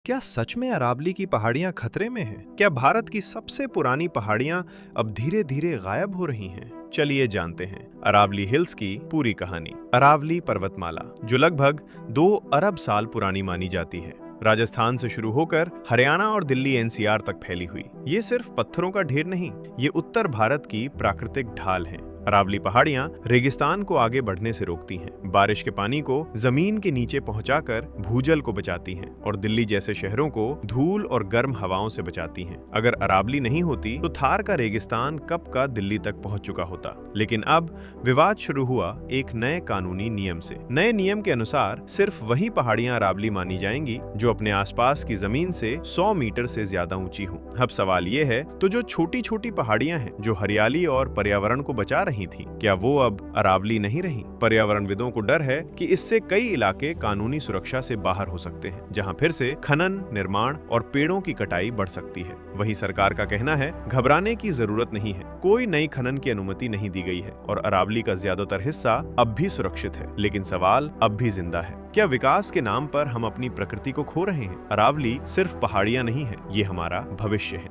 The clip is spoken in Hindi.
क्या सच में अरावली की पहाड़ियां खतरे में हैं? क्या भारत की सबसे पुरानी पहाड़ियां अब धीरे धीरे गायब हो रही हैं? चलिए जानते हैं अरावली हिल्स की पूरी कहानी। अरावली पर्वतमाला, जो लगभग 2 अरब साल पुरानी मानी जाती है, राजस्थान से शुरू होकर हरियाणा और दिल्ली एनसीआर तक फैली हुई। ये सिर्फ पत्थरों का ढेर नहीं, ये उत्तर भारत की प्राकृतिक ढाल है। अरावली पहाड़ियां रेगिस्तान को आगे बढ़ने से रोकती हैं, बारिश के पानी को जमीन के नीचे पहुंचाकर भूजल को बचाती हैं और दिल्ली जैसे शहरों को धूल और गर्म हवाओं से बचाती हैं। अगर अरावली नहीं होती तो थार का रेगिस्तान कब का दिल्ली तक पहुंच चुका होता। लेकिन अब विवाद शुरू हुआ एक नए कानूनी नियम से। नए नियम के अनुसार सिर्फ वही पहाड़ियां अरावली मानी जाएंगी जो अपने आसपास की जमीन से 100 मीटर से ज्यादा ऊंची हों। अब सवाल ये है, तो जो छोटी छोटी पहाड़ियां हैं जो हरियाली और पर्यावरण को बचा रही थी, क्या वो अब अरावली नहीं रही? पर्यावरणविदों को डर है कि इससे कई इलाके कानूनी सुरक्षा से बाहर हो सकते हैं, जहां फिर से खनन, निर्माण और पेड़ों की कटाई बढ़ सकती है। वहीं सरकार का कहना है, घबराने की जरूरत नहीं है, कोई नई खनन की अनुमति नहीं दी गई है और अरावली का ज्यादातर हिस्सा अब भी सुरक्षित है। लेकिन सवाल अब भी जिंदा है, क्या विकास के नाम पर हम अपनी प्रकृति को खो रहे हैं? अरावली सिर्फ पहाड़ियां नहीं है, ये हमारा भविष्य है।